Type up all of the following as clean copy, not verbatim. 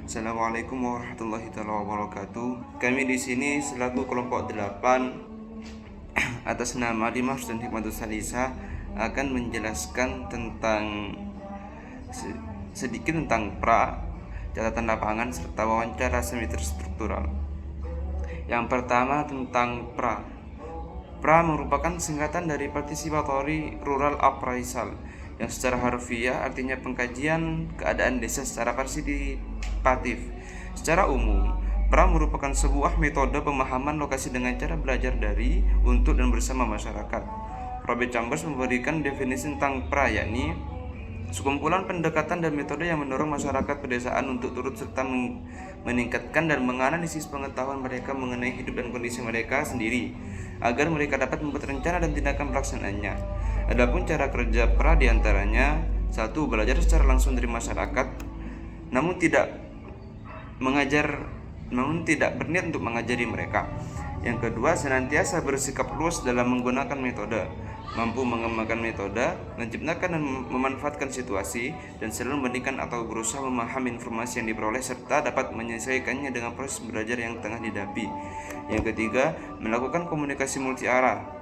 Assalamualaikum warahmatullahi wabarakatuh. Kami di sini selaku kelompok 8 atas nama Dimas dan Hikmatus Salisa akan menjelaskan tentang sedikit tentang catatan lapangan serta wawancara semi terstruktural. Yang pertama tentang pra. Pra merupakan singkatan dari Participatory Rural Appraisal yang secara harfiah artinya pengkajian keadaan desa secara partisipatif. Secara umum, pra merupakan sebuah metode pemahaman lokasi dengan cara belajar dari, untuk, dan bersama masyarakat. Robert Chambers memberikan definisi tentang pra, yakni sekumpulan pendekatan dan metode yang mendorong masyarakat pedesaan untuk turut serta meningkatkan dan menganalisis pengetahuan mereka mengenai hidup dan kondisi mereka sendiri, agar mereka dapat membuat rencana dan tindakan pelaksanaannya. Adapun cara kerja pra diantaranya: 1. Belajar secara langsung dari masyarakat, namun tidak berniat untuk mengajari mereka. Yang kedua, senantiasa bersikap luas dalam menggunakan metode, mampu mengembangkan metode, menciptakan dan memanfaatkan situasi, dan selalu membandingkan atau berusaha memahami informasi yang diperoleh serta dapat menyelesaikannya dengan proses belajar yang tengah dihadapi. Yang ketiga, melakukan komunikasi multi arah.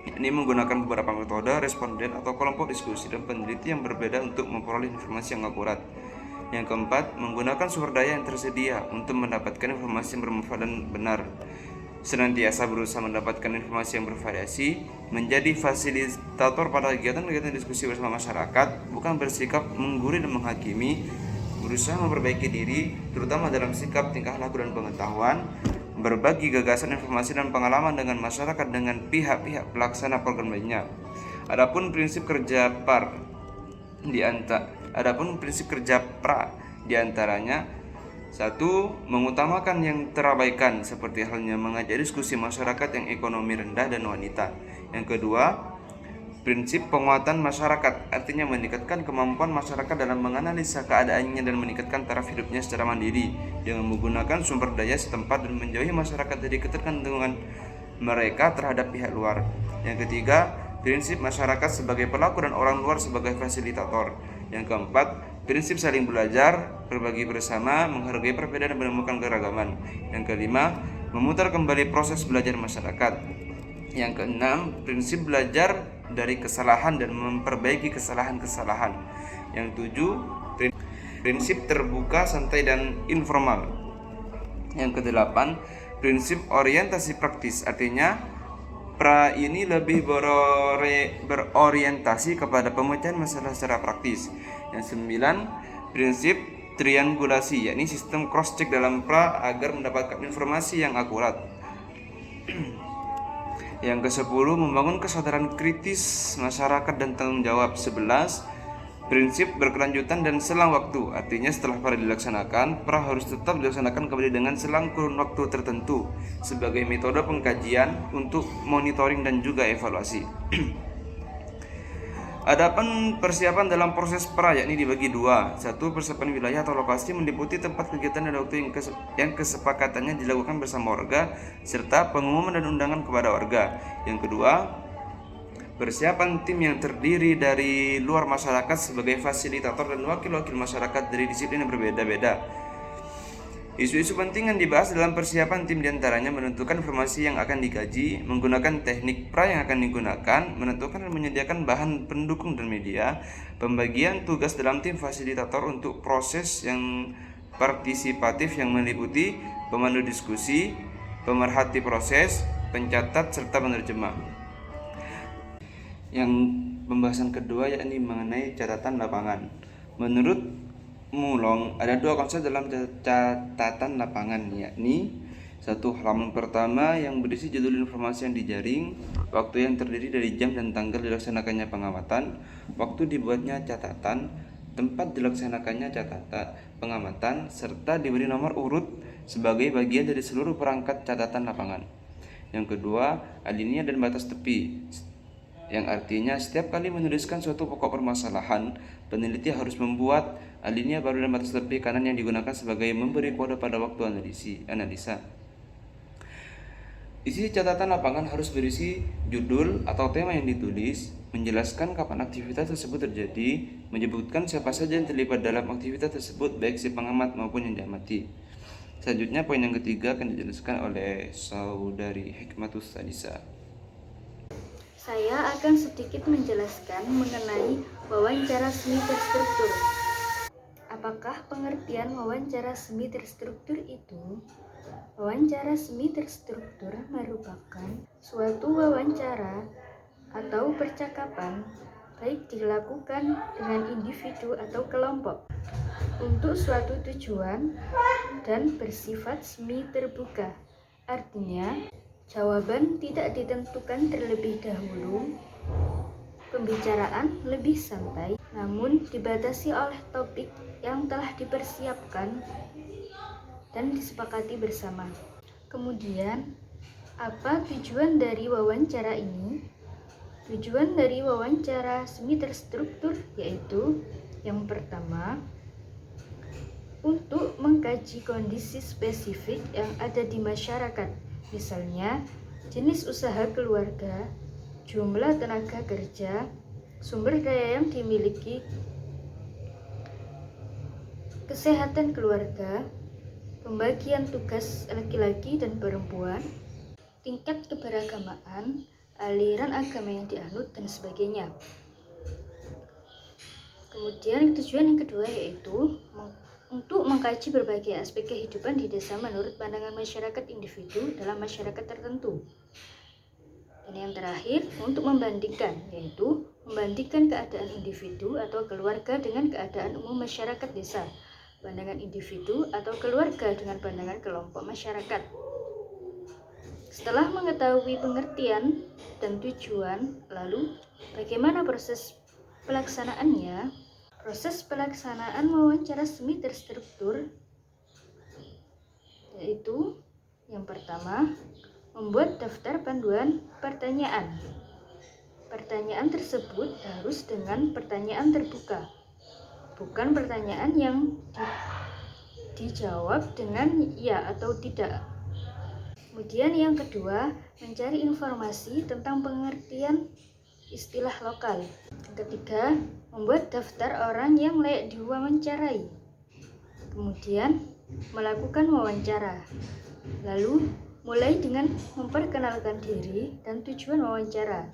Ini menggunakan beberapa metode, responden atau kelompok diskusi dan peneliti yang berbeda untuk memperoleh informasi yang akurat. Yang keempat, menggunakan sumber daya yang tersedia untuk mendapatkan informasi yang bermanfaat dan benar. Senantiasa berusaha mendapatkan informasi yang bervariasi, menjadi fasilitator pada kegiatan-kegiatan diskusi bersama masyarakat, bukan bersikap menggurui dan menghakimi, berusaha memperbaiki diri, terutama dalam sikap, tingkah laku, dan pengetahuan, berbagi gagasan, informasi, dan pengalaman dengan masyarakat dengan pihak-pihak pelaksana program lainnya. Adapun prinsip kerja pra diantaranya: 1. Mengutamakan yang terabaikan, seperti halnya mengajak diskusi masyarakat yang ekonomi rendah dan wanita. Yang kedua, prinsip penguatan masyarakat, artinya meningkatkan kemampuan masyarakat dalam menganalisa keadaannya dan meningkatkan taraf hidupnya secara mandiri dengan menggunakan sumber daya setempat dan menjauhi masyarakat dari ketergantungan mereka terhadap pihak luar. Yang ketiga, prinsip masyarakat sebagai pelaku dan orang luar sebagai fasilitator. Yang keempat, prinsip saling belajar, berbagi bersama, menghargai perbedaan dan menemukan keragaman. Yang kelima, memutar kembali proses belajar masyarakat. Yang keenam, prinsip belajar dari kesalahan dan memperbaiki kesalahan-kesalahan. Yang tujuh, prinsip terbuka, santai, dan informal. Yang kedelapan, prinsip orientasi praktis, artinya pra ini lebih berorientasi kepada pemecahan masalah secara praktis. Yang sembilan, prinsip triangulasi, yakni sistem cross check dalam pra agar mendapatkan informasi yang akurat. Yang ke-10, membangun kesadaran kritis masyarakat dan tanggung jawab. 11, prinsip berkelanjutan dan selang waktu, artinya setelah pra dilaksanakan, pra harus tetap dilaksanakan kembali dengan selang kurun waktu tertentu sebagai metode pengkajian untuk monitoring dan juga evaluasi. Adapun persiapan dalam proses pra yakni dibagi dua. 1. Persiapan wilayah atau lokasi meliputi tempat kegiatan dan waktu yang kesepakatannya dilakukan bersama warga serta pengumuman dan undangan kepada warga. Yang kedua, persiapan tim yang terdiri dari luar masyarakat sebagai fasilitator dan wakil-wakil masyarakat dari disiplin yang berbeda-beda. Isu-isu penting yang dibahas dalam persiapan tim diantaranya menentukan informasi yang akan dikaji, menggunakan teknik pra yang akan digunakan, menentukan dan menyediakan bahan pendukung dan media, pembagian tugas dalam tim fasilitator untuk proses yang partisipatif yang meliputi pemandu diskusi, pemerhati proses, pencatat, serta penerjemah. Yang pembahasan kedua yakni mengenai catatan lapangan. Menurut Mulong, ada dua konsep dalam catatan lapangan, yakni 1. Halaman pertama yang berisi judul informasi yang dijaring, waktu yang terdiri dari jam dan tanggal dilaksanakannya pengamatan, waktu dibuatnya catatan, tempat dilaksanakannya pengamatan, serta diberi nomor urut sebagai bagian dari seluruh perangkat catatan lapangan. Yang kedua, alinea dan batas tepi, yang artinya setiap kali menuliskan suatu pokok permasalahan, peneliti harus membuat alinea baru dan batas tepi kanan yang digunakan sebagai memberi kode pada waktu analisa. Isi catatan lapangan harus berisi judul atau tema yang ditulis, menjelaskan kapan aktivitas tersebut terjadi, menyebutkan siapa saja yang terlibat dalam aktivitas tersebut, baik si pengamat maupun yang diamati. Selanjutnya poin yang ketiga akan dijelaskan oleh Saudari Hikmatus Sadisa. Saya akan sedikit menjelaskan mengenai wawancara semi terstruktur. Apakah pengertian wawancara semi terstruktur itu? Wawancara semi terstruktur merupakan suatu wawancara atau percakapan baik dilakukan dengan individu atau kelompok untuk suatu tujuan dan bersifat semi terbuka. Artinya, jawaban tidak ditentukan terlebih dahulu. Pembicaraan lebih santai, namun dibatasi oleh topik yang telah dipersiapkan dan disepakati bersama. Kemudian, apa tujuan dari wawancara ini? Tujuan dari wawancara semi terstruktur yaitu yang pertama, untuk mengkaji kondisi spesifik yang ada di masyarakat, misalnya jenis usaha keluarga, jumlah tenaga kerja, sumber daya yang dimiliki, kesehatan keluarga, pembagian tugas laki-laki dan perempuan, tingkat keberagamaan, aliran agama yang dianut, dan sebagainya. Kemudian tujuan yang kedua yaitu untuk mengkaji berbagai aspek kehidupan di desa menurut pandangan masyarakat individu dalam masyarakat tertentu. Dan yang terakhir, untuk membandingkan, yaitu membandingkan keadaan individu atau keluarga dengan keadaan umum masyarakat desa, pandangan individu atau keluarga dengan pandangan kelompok masyarakat. Setelah mengetahui pengertian dan tujuan, lalu bagaimana proses pelaksanaannya? Proses pelaksanaan wawancara semi terstruktur yaitu yang pertama, membuat daftar panduan pertanyaan. Pertanyaan tersebut harus dengan pertanyaan terbuka, bukan pertanyaan yang dijawab dengan ya atau tidak. Kemudian yang kedua, mencari informasi tentang pengertian istilah lokal. Yang ketiga, membuat daftar orang yang layak diwawancarai. Kemudian, melakukan wawancara. Lalu, mulai dengan memperkenalkan diri dan tujuan wawancara.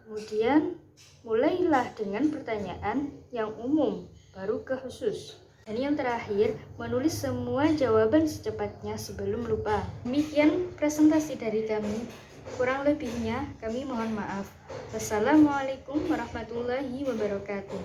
Kemudian, mulailah dengan pertanyaan yang umum, baru ke khusus. Dan yang terakhir, menulis semua jawaban secepatnya sebelum lupa. Demikian presentasi dari kami. Kurang lebihnya kami mohon maaf. Wassalamualaikum warahmatullahi wabarakatuh.